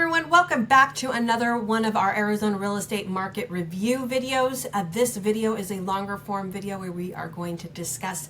everyone, welcome back to another one of our Arizona real estate market review videos. This video is a longer form video where we are going to discuss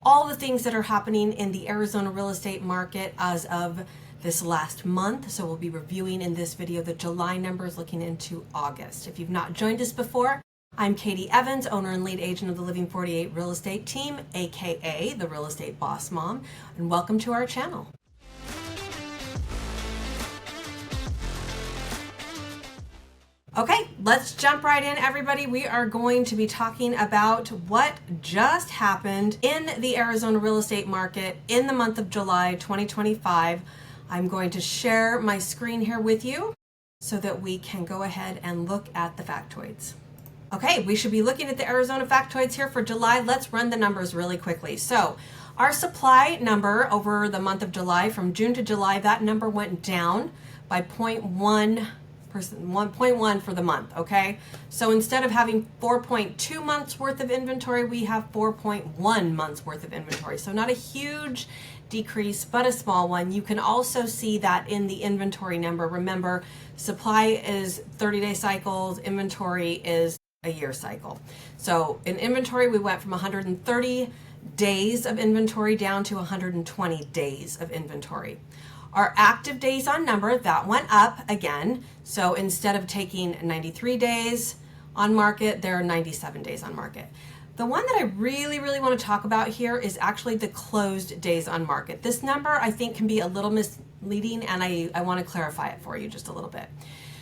all the things that are happening in the Arizona real estate market as of this last month. So we'll be reviewing in this video the July numbers looking into August. If you've not joined us before, I'm Katie Evans, owner and lead agent of the Living 48 real estate team, aka the Real Estate Boss Mom, and welcome to our channel. Okay, let's jump right in, everybody. We are going to be talking about what just happened in the Arizona real estate market in the month of July 2025. I'm going to share my screen here with you so that we can go ahead and look at the factoids. Okay, we should be looking at the Arizona factoids here for July. Let's run the numbers really quickly. So our supply number over the month of July, from June to July, that number went down by 1.1 for the month, okay? So instead of having 4.2 months worth of inventory, we have 4.1 months worth of inventory. So not a huge decrease, but a small one. You can also see that in the inventory number. Remember, supply is 30-day cycles, inventory is a year cycle. So in inventory, we went from 130 days of inventory down to 120 days of inventory. Our active days on number, that went up again. So instead of taking 93 days on market, there are 97 days on market. The one that I really want to talk about here is actually the closed days on market. This number I think can be a little misleading, and I want to clarify it for you just a little bit.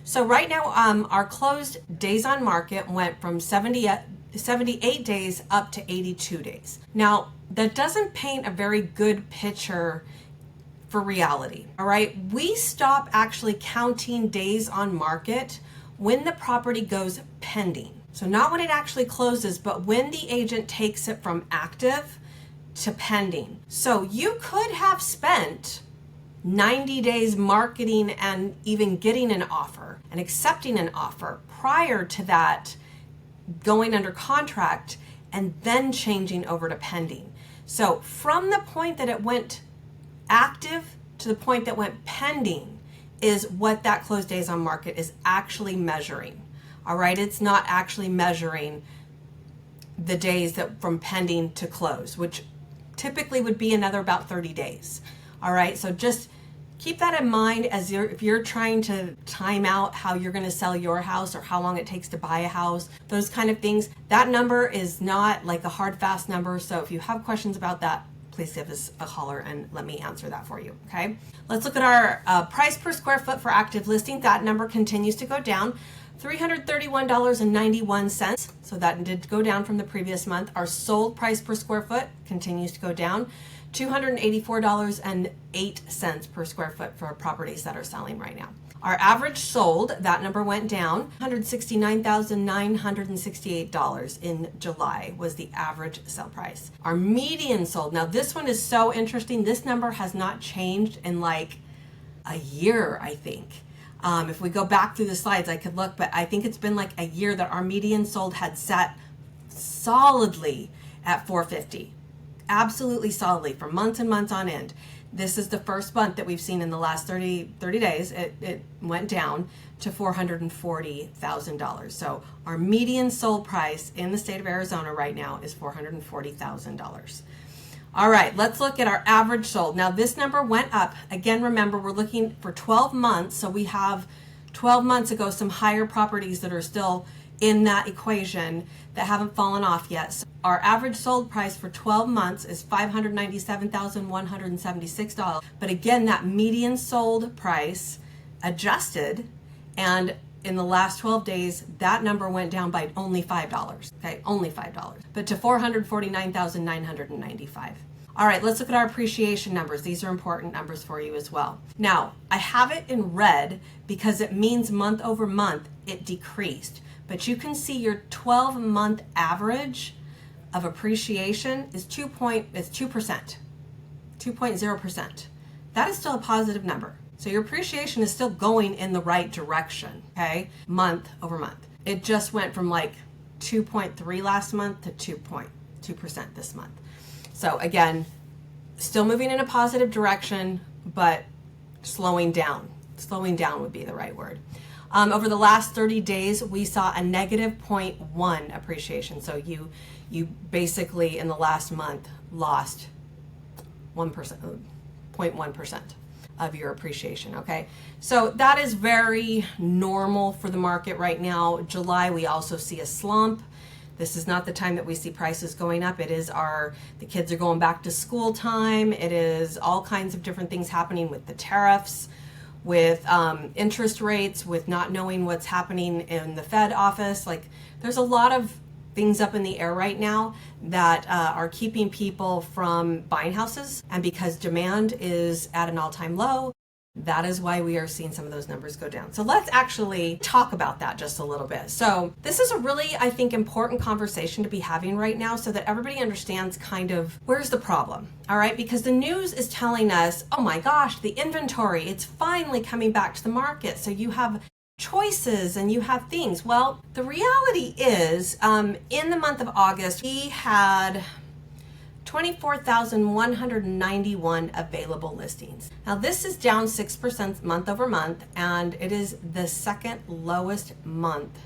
So right now, our closed days on market went from 78 days up to 82 days. Now, that doesn't paint a very good picture for reality, all right? We stop actually counting days on market when the property goes pending. So not when it actually closes, but when the agent takes it from active to pending. So you could have spent 90 days marketing and even getting an offer and accepting an offer prior to that going under contract and then changing over to pending. So from the point that it went active to the point that went pending is what that closed days on market is actually measuring. All right, it's not actually measuring the days that from pending to close, which typically would be another about 30 days. All right, so just keep that in mind as if you're trying to time out how you're going to sell your house or how long it takes to buy a house, those kind of things. That number is not like a hard, fast number. So if you have questions about that, please give us a holler and let me answer that for you, okay? Let's look at our price per square foot for active listing. That number continues to go down, $331.91. So that did go down from the previous month. Our sold price per square foot continues to go down, $284.08 per square foot for properties that are selling right now. Our average sold, that number went down, $169,968 in July was the average sell price. Our median sold, now this one is so interesting. This number has not changed in like a year, I think. If we go back through the slides, I could look, but I think it's been like a year that our median sold had sat solidly at $450. Absolutely solidly for months and months on end. This is the first month that we've seen in the last 30 days. It went down to $440,000. So our median sold price in the state of Arizona right now is $440,000. All right, let's look at our average sold. Now this number went up. Again, remember, we're looking for 12 months. So we have 12 months ago some higher properties that are still in that equation that haven't fallen off yet. So our average sold price for 12 months is $597,176. But again, that median sold price adjusted, and in the last 12 days, that number went down by only $5, okay? Only $5, but to $449,995. All right, let's look at our appreciation numbers. These are important numbers for you as well. Now, I have it in red because it means month over month it decreased. But you can see your 12-month average of appreciation is 2%, 2.0%. That is still a positive number. So your appreciation is still going in the right direction, okay? Month over month. It just went from like 2.3 last month to 2.2% this month. So again, still moving in a positive direction, but slowing down Slowing down would be the right word. Over the last 30 days, we saw a negative 0.1 appreciation. So you basically in the last month lost 1%, 0.1% of your appreciation, okay? So that is very normal for the market right now. July, we also see a slump. This is not the time that we see prices going up. It is the kids are going back to school time. It is all kinds of different things happening with the tariffs, with interest rates, with not knowing what's happening in the Fed office. Like, there's a lot of things up in the air right now that are keeping people from buying houses. And because demand is at an all-time low, that is why we are seeing some of those numbers go down. So let's actually talk about that just a little bit. So this is a really, I think, important conversation to be having right now so that everybody understands kind of where's the problem, all right? Because the news is telling us, oh my gosh, the inventory, it's finally coming back to the market. So you have choices and you have things. Well, the reality is in the month of August, we had 24,191 available listings. Now this is down 6% month over month, and it is the second lowest month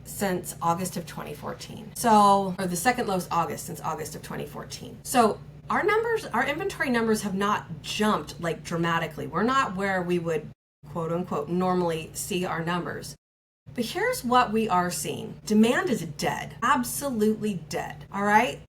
since August of 2014. So, or the second lowest August since August of 2014. So our inventory numbers have not jumped like dramatically. We're not where we would quote unquote normally see our numbers. But here's what we are seeing. Demand is dead, absolutely dead, all right?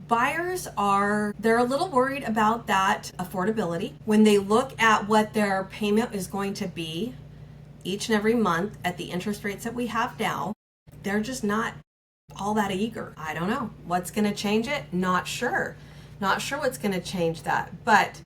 Buyers they're a little worried about that affordability. When they look at what their payment is going to be each and every month at the interest rates that we have now, they're just not all that eager. I don't know. What's going to change it? Not sure. Not sure what's going to change that. But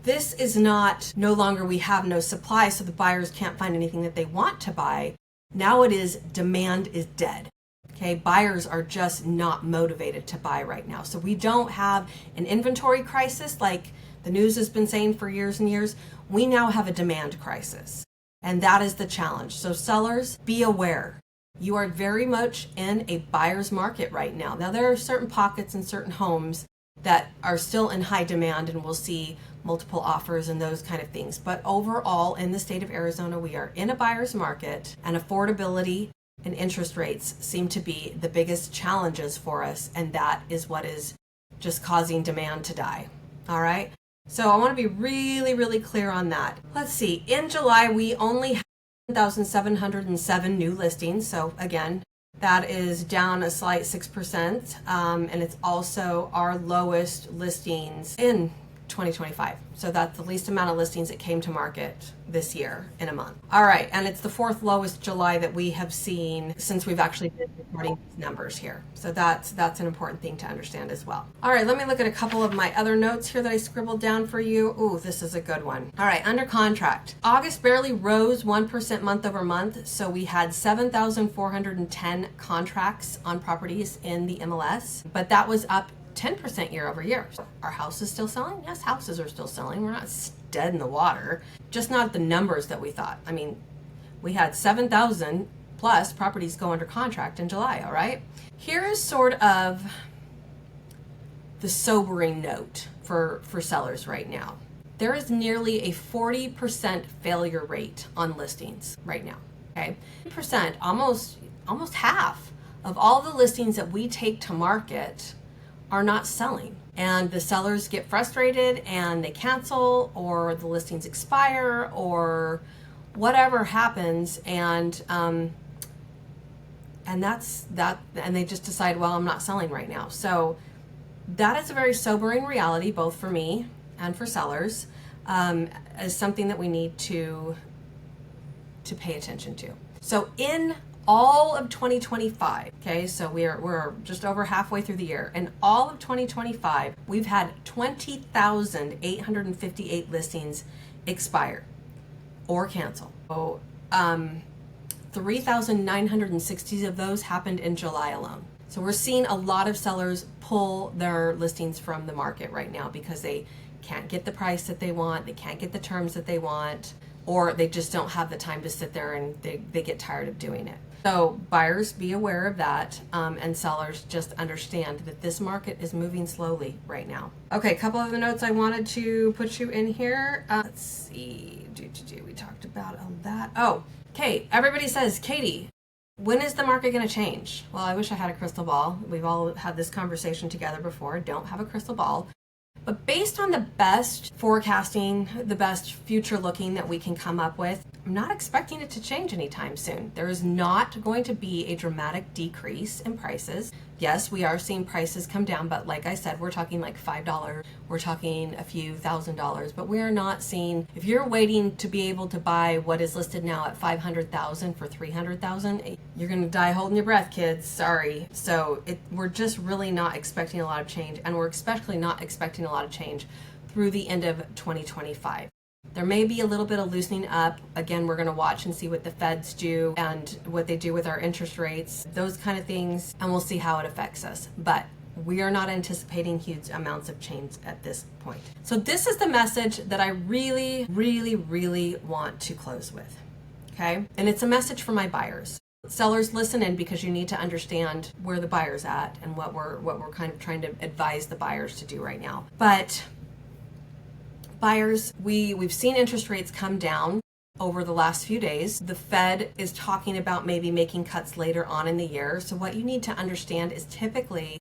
this is not, no longer we have no supply, so the buyers can't find anything that they want to buy. Now it is demand is dead. Okay, buyers are just not motivated to buy right now. So we don't have an inventory crisis like the news has been saying for years and years. We now have a demand crisis, and that is the challenge. So sellers, be aware. You are very much in a buyer's market right now. Now there are certain pockets and certain homes that are still in high demand, and we'll see multiple offers and those kind of things. But overall, in the state of Arizona, we are in a buyer's market, and affordability and interest rates seem to be the biggest challenges for us, and that is what is just causing demand to die. All right, so I want to be really, really clear on that. Let's see, in July we only had 1,707 new listings. So again, that is down a slight 6%, and it's also our lowest listings in 2025. So that's the least amount of listings that came to market this year in a month. All right, and it's the fourth lowest July that we have seen since we've actually been reporting these numbers here. So that's an important thing to understand as well. All right, let me look at a couple of my other notes here that I scribbled down for you. Ooh, this is a good one. All right, under contract. August barely rose 1% month over month. So we had 7,410 contracts on properties in the MLS, but that was up 10% year over year. Are houses still selling? Yes, houses are still selling. We're not dead in the water, just not the numbers that we thought. I mean, we had 7,000 plus properties go under contract in July, all right? Here is sort of the sobering note for sellers right now. There is nearly a 40% failure rate on listings right now, okay? 40%, almost half of all the listings that we take to market are not selling, and the sellers get frustrated and they cancel, or the listings expire, or whatever happens, and that's that, and they just decide, well, I'm not selling right now. So that is a very sobering reality, both for me and for sellers, as something that we need to pay attention to. So in all of 2025, okay, so we're just over halfway through the year. In all of 2025, we've had 20,858 listings expire or cancel. So 3,960 of those happened in July alone. So we're seeing a lot of sellers pull their listings from the market right now because they can't get the price that they want, they can't get the terms that they want, or they just don't have the time to sit there, and they get tired of doing it. So buyers, be aware of that, and sellers just understand that this market is moving slowly right now. Okay, a couple of the notes I wanted to put you in here. Let's see. We talked about all that. Oh, okay. Everybody says, Katie, when is the market going to change? Well, I wish I had a crystal ball. We've all had this conversation together before. Don't have a crystal ball. But based on the best forecasting, the best future looking that we can come up with, I'm not expecting it to change anytime soon. There is not going to be a dramatic decrease in prices. Yes, we are seeing prices come down, but like I said, we're talking like $5. We're talking a few $1,000s, but we are not seeing, if you're waiting to be able to buy what is listed now at $500,000 for $300,000, you're going to die holding your breath, kids. Sorry. So we're just really not expecting a lot of change, and we're especially not expecting a lot of change through the end of 2025. There may be a little bit of loosening up. Again, we're going to watch and see what the feds do and what they do with our interest rates, those kind of things, and we'll see how it affects us. But we are not anticipating huge amounts of change at this point. So this is the message that I really, really, really want to close with, okay? And it's a message for my buyers. Sellers, listen in, because you need to understand where the buyer's at and what we're kind of trying to advise the buyers to do right now. But buyers, we've seen interest rates come down over the last few days. The Fed is talking about maybe making cuts later on in the year. So what you need to understand is typically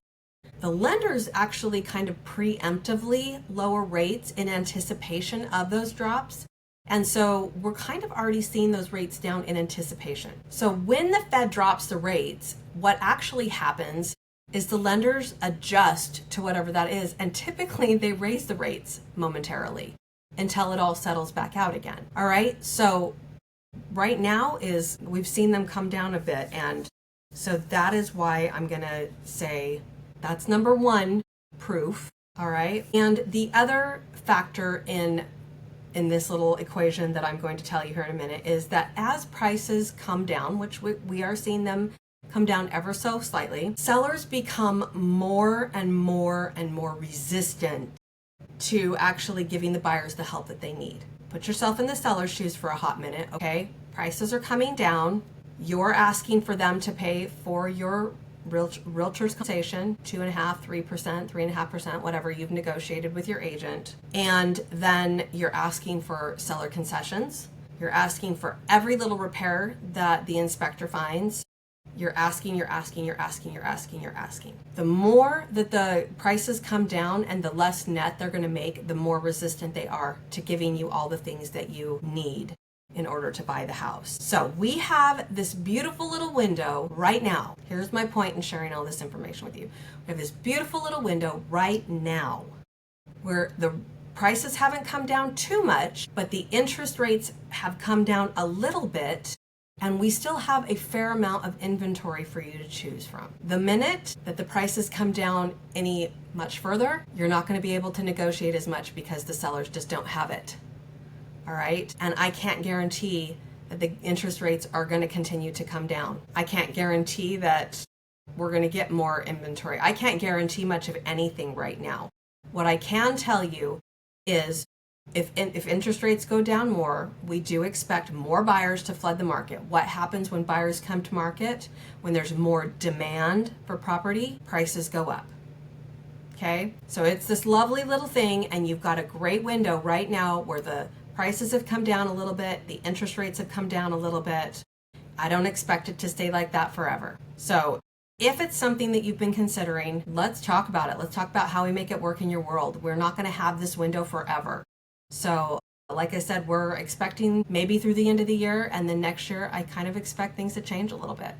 the lenders actually kind of preemptively lower rates in anticipation of those drops. And so we're kind of already seeing those rates down in anticipation. So when the Fed drops the rates, what actually happens is the lenders adjust to whatever that is, and typically they raise the rates momentarily until it all settles back out again. All right, so right now we've seen them come down a bit, and so that is why I'm gonna say that's number one proof. All right, and the other factor in this little equation that I'm going to tell you here in a minute is that as prices come down, which we are seeing them come down ever so slightly, sellers become more and more and more resistant to actually giving the buyers the help that they need. Put yourself in the seller's shoes for a hot minute, okay? Prices are coming down. You're asking for them to pay for your realtor's compensation, 2.5%, 3%, 3.5%, whatever you've negotiated with your agent. And then you're asking for seller concessions. You're asking for every little repair that the inspector finds. You're asking. The more that the prices come down and the less net they're going to make, the more resistant they are to giving you all the things that you need in order to buy the house. So we have this beautiful little window right now. Here's my point in sharing all this information with you. We have this beautiful little window right now where the prices haven't come down too much, but the interest rates have come down a little bit. And we still have a fair amount of inventory for you to choose from. The minute that the prices come down any much further, you're not going to be able to negotiate as much because the sellers just don't have it. All right? And I can't guarantee that the interest rates are going to continue to come down. I can't guarantee that we're going to get more inventory. I can't guarantee much of anything right now. What I can tell you is if interest rates go down more, we do expect more buyers to flood the market. What happens when buyers come to market? When there's more demand for property, prices go up. Okay? So it's this lovely little thing, and you've got a great window right now where the prices have come down a little bit, the interest rates have come down a little bit. I don't expect it to stay like that forever. So if it's something that you've been considering, let's talk about it. Let's talk about how we make it work in your world. We're not going to have this window forever. So like I said, we're expecting maybe through the end of the year, and then next year I kind of expect things to change a little bit.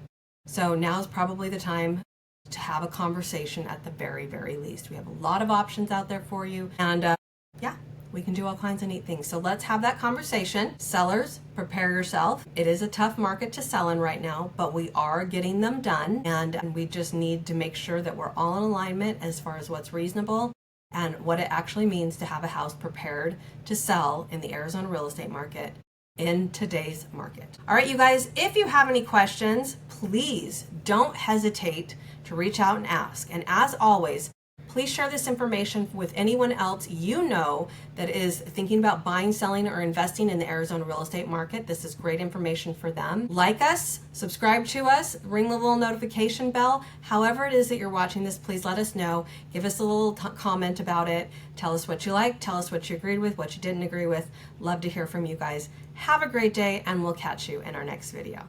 So now is probably the time to have a conversation at the very, very least. We have a lot of options out there for you, and yeah, we can do all kinds of neat things. So let's have that conversation. Sellers, prepare yourself. It is a tough market to sell in right now, but we are getting them done, and we just need to make sure that we're all in alignment as far as what's reasonable and what it actually means to have a house prepared to sell in the Arizona real estate market in today's market. All right, you guys, if you have any questions, please don't hesitate to reach out and ask. And as always, Please share this information with anyone else you know that is thinking about buying, selling, or investing in the Arizona real estate market. This is great information for them. Like us, subscribe to us, ring the little notification bell. However it is that you're watching this, please let us know. Give us a little comment about it. Tell us what you like. Tell us what you agreed with, what you didn't agree with. Love to hear from you guys. Have a great day, and we'll catch you in our next video.